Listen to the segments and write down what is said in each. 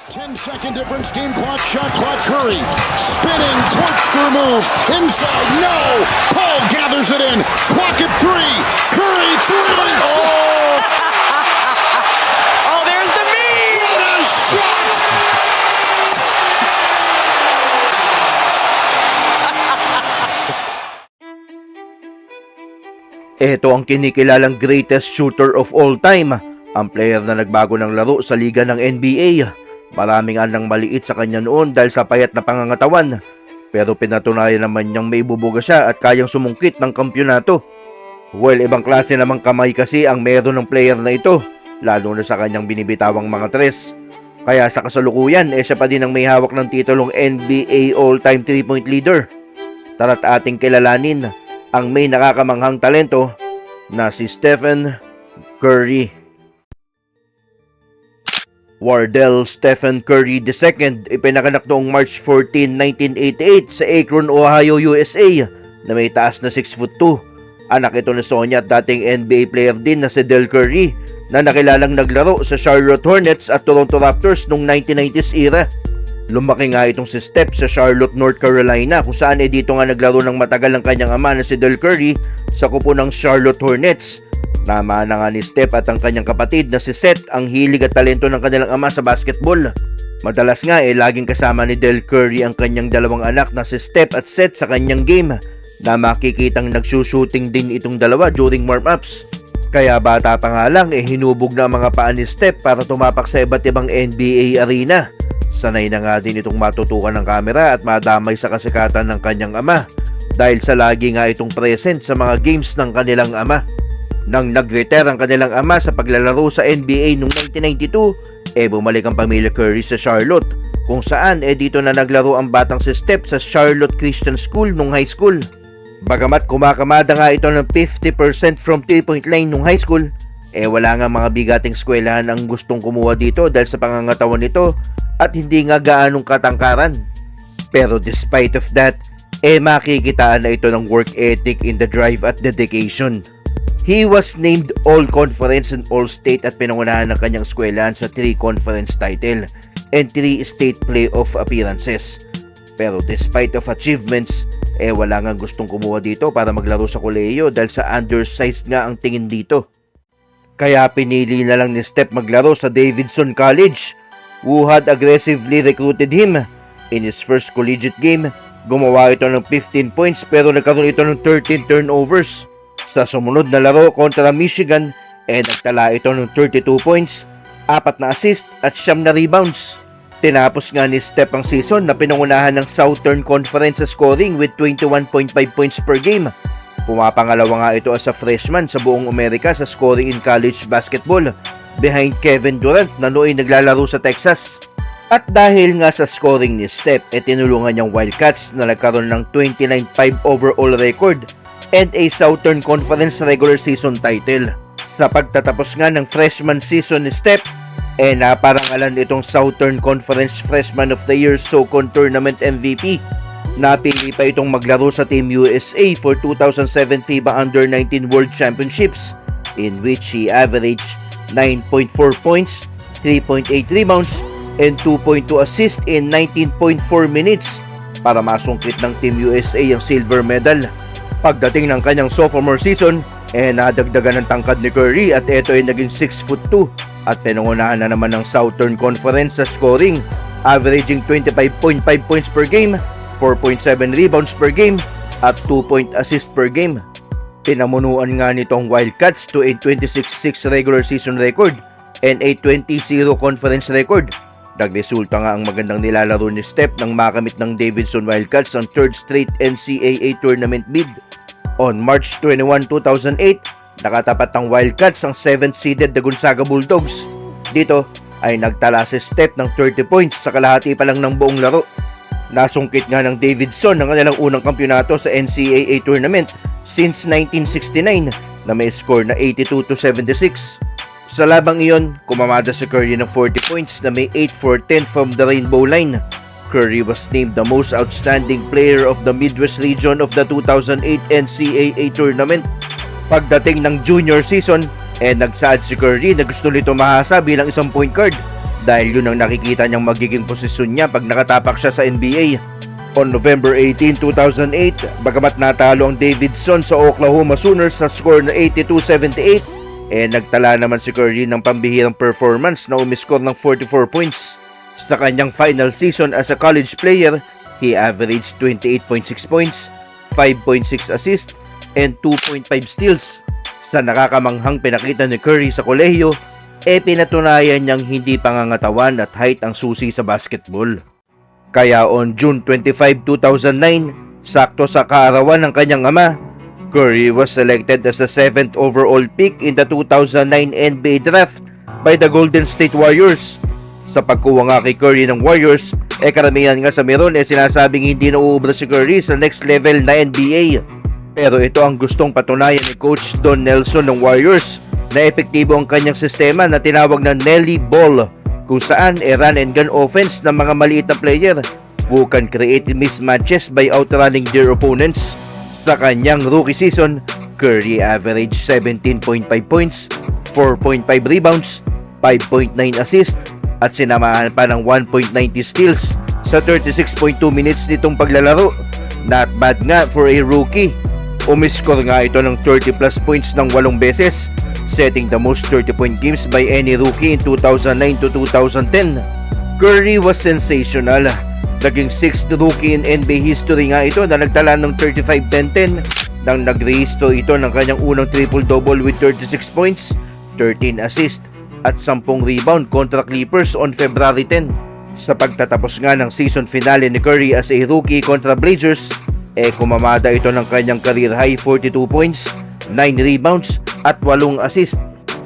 10-second difference, game clock, shot clock, Curry, spinning, corkscrew move, inside, no! Paul gathers it in, clock at 3, Curry, 3! Oh! Oh, there's the mean! What a shot! Ito ang kinikilalang greatest shooter of all time, ang player na nagbago ng laro sa liga ng NBA. Maraming anang maliit sa kanya noon dahil sa payat na pangangatawan, pero pinatunayan naman niyang may bubuga siya at kayang sumungkit ng kampyonato. Well, ibang klase namang kamay kasi ang meron ng player na ito, lalo na sa kanyang binibitawang mga tres. Kaya sa kasalukuyan, siya pa din ang may hawak ng titulong NBA all-time 3-point leader. Tara't ating kilalanin ang may nakakamanghang talento na si Stephen Curry. Wardell Stephen Curry II, ipinanganak noong March 14, 1988 sa Akron, Ohio, USA, na may taas na 6'2". Anak ito ni Sonia at dating NBA player din na si Del Curry, na nakilalang naglaro sa Charlotte Hornets at Toronto Raptors noong 1990s era. Lumaki nga itong si Steph sa Charlotte, North Carolina, kung saan dito nga naglaro ng matagal ang kanyang ama na si Del Curry sa kupo ng Charlotte Hornets. Namana nga ni Steph at ang kanyang kapatid na si Seth ang hilig at talento ng kanilang ama sa basketball. Madalas nga laging kasama ni Del Curry ang kanyang dalawang anak na si Steph at Seth sa kanyang game, na makikitang nagsushooting din itong dalawa during warm-ups. Kaya bata pa nga lang hinubog na ang mga paa ni Steph para tumapak sa iba't ibang NBA arena. Sanay na nga din itong matutukan ng kamera at madamay sa kasikatan ng kanyang ama dahil sa lagi nga itong present sa mga games ng kanilang ama. Nang nag-retire ang kanilang ama sa paglalaro sa NBA noong 1992, bumalik ang pamilya Curry sa Charlotte, kung saan dito na naglaro ang batang si Steph sa Charlotte Christian School nung high school. Bagamat kumakamada nga ito ng 50% from 3-point line nung high school, wala nga mga bigating eskwelahan ang gustong kumuha dito dahil sa pangangatawan nito at hindi nga gaanong katangkaran. Pero despite of that, makikitaan na ito ng work ethic in the drive at dedication. He was named All-Conference and All-State at pinangunahan ng kanyang eskwelahan sa 3 conference title and 3 state playoff appearances. Pero despite of achievements, wala nga gustong kumuha dito para maglaro sa kolehiyo dahil sa undersized nga ang tingin dito. Kaya pinili na lang ni Steph maglaro sa Davidson College, who had aggressively recruited him. In his first collegiate game, gumawa ito ng 15 points pero nagkaroon ito ng 13 turnovers. Sa sumunod na laro kontra Michigan, nagtala ito ng 32 points, 4 na assist at 9 na rebounds. Tinapos nga ni Steph ang season na pinangunahan ng Southern Conference sa scoring with 21.5 points per game. Pumapangalawa nga ito as a freshman sa buong Amerika sa scoring in college basketball, behind Kevin Durant na nooy naglalaro sa Texas. At dahil nga sa scoring ni Steph, tinulungan niyang Wildcats na nagkaroon ng 29-5 overall record and a Southern Conference regular season title. Sa pagtatapos nga ng freshman season ni Steph, naparangalan itong Southern Conference Freshman of the Year SoCon Tournament MVP. Napili pa itong maglaro sa Team USA for 2007 FIBA Under-19 World Championships, in which he averaged 9.4 points, 3.8 rebounds, and 2.2 assists in 19.4 minutes para masungkit ng Team USA ang silver medal. Pagdating ng kanyang sophomore season, nadagdagan ng tangkad ni Curry at ito ay naging 6'2" at pinangunahan na naman ng Southern Conference sa scoring, averaging 25.5 points per game, 4.7 rebounds per game, at 2-point assist per game. Pinamunuan nga nitong Wildcats to a 26-6 regular season record and a 20-0 conference record. Nagresulta nga ang magandang nilalaro ni Steph nang makamit ng Davidson Wildcats ang 3rd straight NCAA tournament bid. On March 21, 2008, nakatapat ng Wildcats ang 7th seeded na Gonzaga Bulldogs. Dito ay nagtala si Steph ng 30 points sa kalahati pa lang ng buong laro. Nasungkit nga ng Davidson ang kanilang unang kampyonato sa NCAA tournament since 1969 na may score na 82-76. Sa labang iyon, kumamada si Curry ng 40 points na may 8 for 10 from the rainbow line. Curry was named the most outstanding player of the Midwest region of the 2008 NCAA tournament. Pagdating ng junior season, nagsaad si Curry na gusto nito mahasa bilang isang point guard. dahil yun ang nakikita niyang magiging posisyon niya pag nakatapak siya sa NBA. On November 18, 2008, bagamat natalo ang Davidson sa Oklahoma Sooners sa score na 82-78, nagtala naman si Curry ng pambihirang performance na umiscore ng 44 points. Sa kanyang final season as a college player, he averaged 28.6 points, 5.6 assists, and 2.5 steals. Sa nakakamanghang pinakita ni Curry sa kolehiyo, pinatunayan niyang hindi pangangatawan at height ang susi sa basketball. Kaya on June 25, 2009, sakto sa kaarawan ng kanyang ama, Curry was selected as the 7th overall pick in the 2009 NBA Draft by the Golden State Warriors. Sa pagkuha nga kay Curry ng Warriors, karamihan nga sa meron sinasabing hindi na uubra si Curry sa next level na NBA. Pero ito ang gustong patunayan ni Coach Don Nelson ng Warriors na epektibo ang kanyang sistema na tinawag na Nelly Ball, kung saan run and gun offense ng mga maliit na player who can create mismatches by outrunning their opponents. Sa kanyang rookie season, Curry averaged 17.5 points, 4.5 rebounds, 5.9 assists, at sinamahan pa ng 1.90 steals sa 36.2 minutes nitong paglalaro. Not bad nga for a rookie. Umiscore nga ito ng 30 plus points ng 8 beses, setting the most 30-point games by any rookie in 2009 to 2010. Curry was sensational. Naging 6th rookie in NBA history nga ito na nagtala ng 35-10-10 nang nag-rehistro ito ng kanyang unang triple-double with 36 points, 13 assists, at 10 rebound kontra Clippers on February 10. Sa pagtatapos nga ng season finale ni Curry as a rookie kontra Blazers, kumamada ito ng kanyang career high 42 points, 9 rebounds, at 8 assist.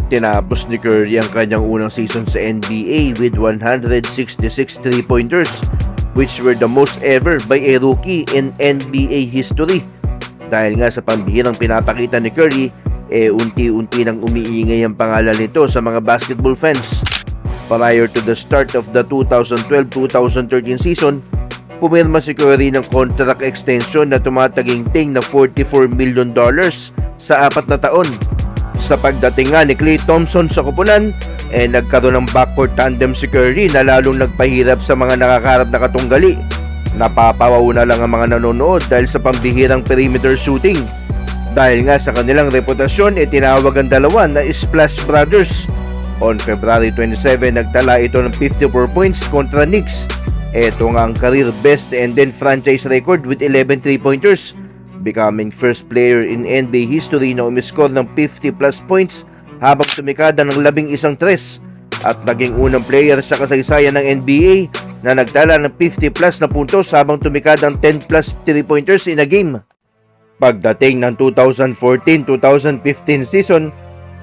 Tinapos ni Curry ang kanyang unang season sa NBA with 166 3-pointers, which were the most ever by a rookie in NBA history. Dahil nga sa pambihirang pinapakita ni Curry, unti-unti nang umiingay ang pangalan nito sa mga basketball fans. Prior to the start of the 2012-2013 season, pumirma si Curry ng contract extension na tumataginting na $44 million sa 4 na taon. Sa pagdating nga ni Klay Thompson sa koponan, nagkaroon ng backcourt tandem si Curry na lalong nagpahirap sa mga nakakarap na katunggali. Napapawaw na lang ang mga nanonood dahil sa pambihirang perimeter shooting. Dahil nga sa kanilang reputasyon, tinawag ang dalawa na Splash Brothers. On February 27, nagtala ito ng 54 points kontra Knicks. Ito nga ang career best and then franchise record with 11 3-pointers, becoming first player in NBA history na umiscore ng 50 plus points habang tumikada ng 11 tres, at naging unang player sa kasaysayan ng NBA na nagtala ng 50 plus na puntos habang tumikada ng 10 plus 3-pointers in a game. Pagdating ng 2014-2015 season,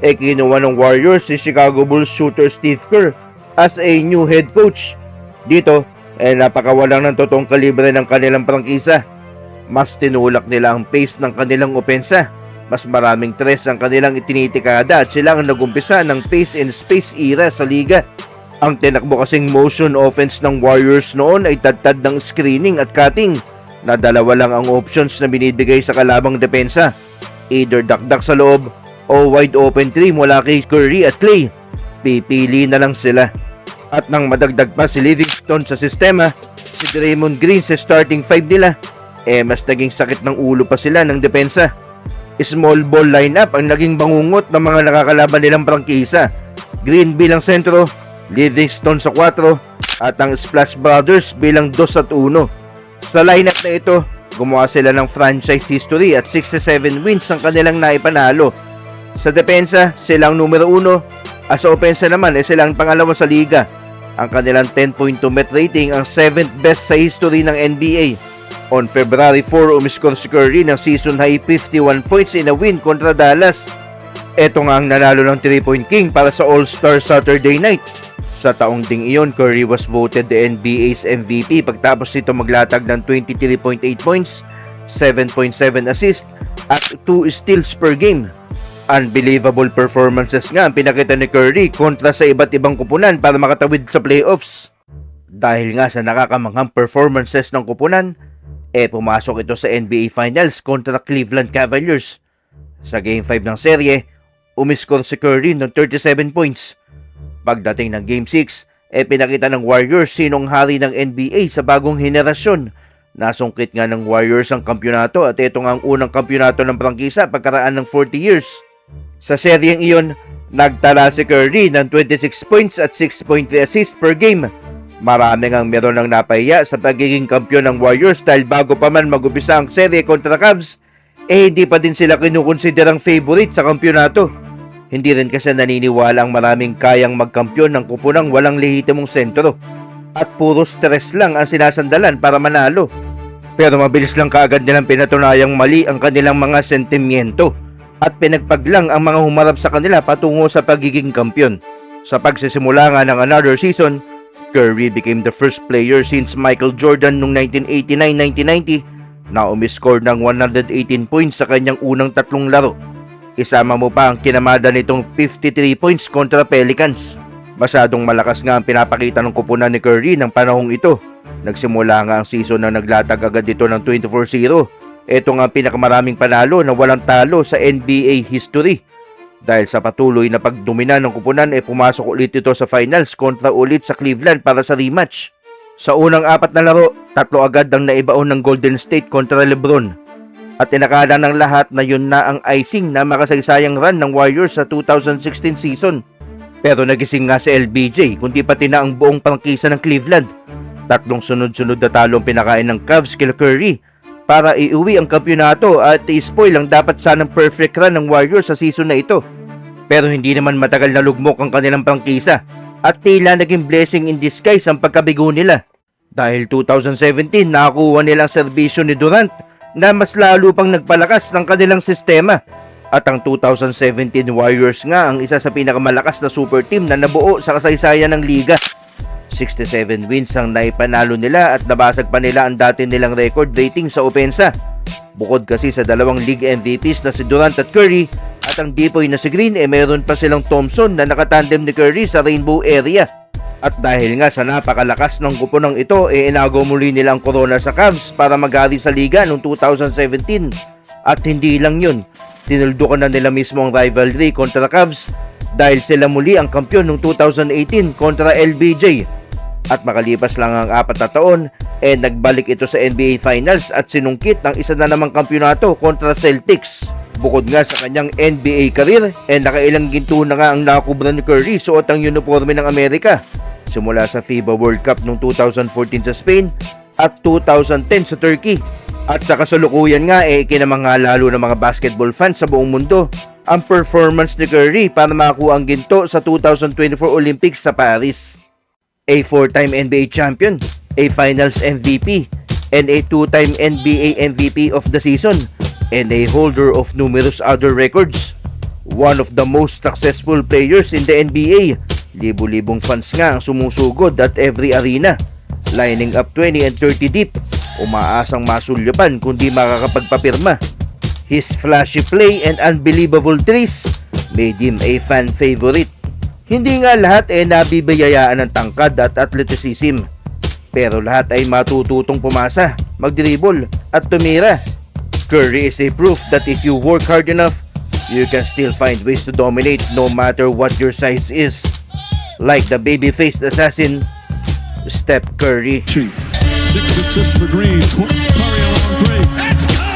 kinuha ng Warriors si Chicago Bulls shooter Steve Kerr as a new head coach. Dito, napakawalang ng totoong kalibre ng kanilang prangkisa. Mas tinulak nila ang pace ng kanilang opensa. Mas maraming tres ang kanilang itinitikada at sila ang nagumpisa ng pace and space era sa liga. Ang tinakbo kasing motion offense ng Warriors noon ay tadtad ng screening at cutting na dalawa lang ang options na binibigay sa kalabang depensa. Either dakdak sa loob o wide open 3 mula kay Curry at Klay. Pipili na lang sila. At nang madagdag pa si Livingston sa sistema, si Draymond Green sa starting 5 nila, mas naging sakit ng ulo pa sila ng depensa. Small ball lineup ang naging bangungot ng mga nakakalaban nilang prangkisa. Green bilang sentro, Livingston sa 4, at ang Splash Brothers bilang 2 at 1. Sa lineup na ito, gumawa sila ng franchise history at 67 wins ang kanilang naipanalo. Sa depensa, silang numero 1. As sa opensa naman, silang pangalawa sa liga. Ang kanilang 10.2 net rating ang 7th best sa history ng NBA. On February 4, umiscore si Curry ng season high 51 points in a win kontra Dallas. Ito nga ang nanalo ng 3-point king para sa All-Star Saturday night. Sa taong ding iyon, Curry was voted the NBA's MVP pagtapos nito maglatag ng 23.8 points, 7.7 assists, at 2 steals per game. Unbelievable performances nga ang pinakita ni Curry kontra sa iba't ibang kupunan para makatawid sa playoffs. Dahil nga sa nakakamanghang performances ng kupunan, pumasok ito sa NBA Finals kontra Cleveland Cavaliers. Sa Game 5 ng serye, umiscore si Curry ng 37 points. Pagdating ng Game 6, pinakita ng Warriors sinong hari ng NBA sa bagong henerasyon. Nasungkit nga ng Warriors ang kampyonato at ito nga ang unang kampyonato ng prangkisa pagkaraan ng 40 years. Sa seryeng iyon, nagtala si Curry ng 26 points at 6.3 assists per game. Marami ngang meron ng napahiya sa pagiging kampyon ng Warriors dahil bago pa man mag-upisa ang serye kontra Cavs, hindi pa din sila kinukonsiderang favorite sa kampyonato. Hindi rin kasi naniniwala ang maraming kayang magkampyon ng kupunang walang lehitimong sentro at puro stress lang ang sinasandalan para manalo. Pero mabilis lang kaagad nilang pinatunayang mali ang kanilang mga sentimiento at pinagpaglang ang mga humarap sa kanila patungo sa pagiging kampyon. Sa pagsisimula nga ng another season, Curry became the first player since Michael Jordan noong 1989-1990 na umiscore ng 118 points sa kanyang unang 3 laro. Isama mo pa ang kinamada nitong 53 points kontra Pelicans. Masyadong malakas nga ang pinapakita ng kupunan ni Curry ng panahong ito. Nagsimula nga ang season na naglatag agad dito ng 24-0. Ito nga ang pinakamaraming panalo na walang talo sa NBA history. Dahil sa patuloy na pagdomina ng kupunan pumasok ulit ito sa finals kontra ulit sa Cleveland para sa rematch. Sa unang 4 na laro, 3 agad ang naibaon ng Golden State kontra LeBron. At inakala ng lahat na yun na ang icing na makasaysayang run ng Warriors sa 2016 season. Pero nagising nga si LBJ kundi pati na ang buong prangkisa ng Cleveland. 3 sunod-sunod na talo ang pinakain ng Cavs kila Curry para iuwi ang kampyonato at i-spoil ang dapat sanang perfect run ng Warriors sa season na ito. Pero hindi naman matagal na lugmok ang kanilang prangkisa at tila naging blessing in disguise ang pagkabigo nila. Dahil 2017 nakakuha nilang serbisyo ni Durant na mas lalo pang nagpalakas ng kanilang sistema. At ang 2017 Warriors nga ang isa sa pinakamalakas na super team na nabuo sa kasaysayan ng liga. 67 wins ang naipanalo nila at nabasag pa nila ang dati nilang record rating sa opensa. Bukod kasi sa 2 league MVPs na si Durant at Curry at ang dipoy na si Green meron pa silang Thompson na nakatandem ni Curry sa Rainbow area. At dahil nga sa napakalakas ng kuponang ito, inago muli nila ang corona sa Cavs para mag-ari sa liga noong 2017. At hindi lang yun, tinuldukan na nila mismo ang rivalry kontra Cavs dahil sila muli ang kampyon noong 2018 kontra LBJ. At makalipas lang ang 4 na taon, nagbalik ito sa NBA Finals at sinungkit ang isa na namang kampyonato kontra Celtics. Bukod nga sa kanyang NBA career, nakailang ginto na nga ang nakubra ni Curry suot ang uniforme ng Amerika. Simula sa FIBA World Cup noong 2014 sa Spain at 2010 sa Turkey. At sa kasalukuyan nga kinamangha lalo ng mga basketball fans sa buong mundo ang performance ni Curry para makakuha ang ginto sa 2024 Olympics sa Paris. A 4-time NBA champion, a Finals MVP, and a 2-time NBA MVP of the season, and a holder of numerous other records. One of the most successful players in the NBA. Libo-libong fans nga ang sumusugod at every arena, lining up 20 and 30 deep, umaasang masulyapan kundi makakapagpapirma. His flashy play and unbelievable threes made him a fan favorite. Hindi nga lahat nabibiyayaan ng tangkad at athleticism, pero lahat ay matututong pumasa, mag-dribble at tumira. Curry is a proof that if you work hard enough, you can still find ways to dominate no matter what your size is. Like the baby-faced assassin, Steph Curry. 6 assists for Green. Curry on 3. Let's go!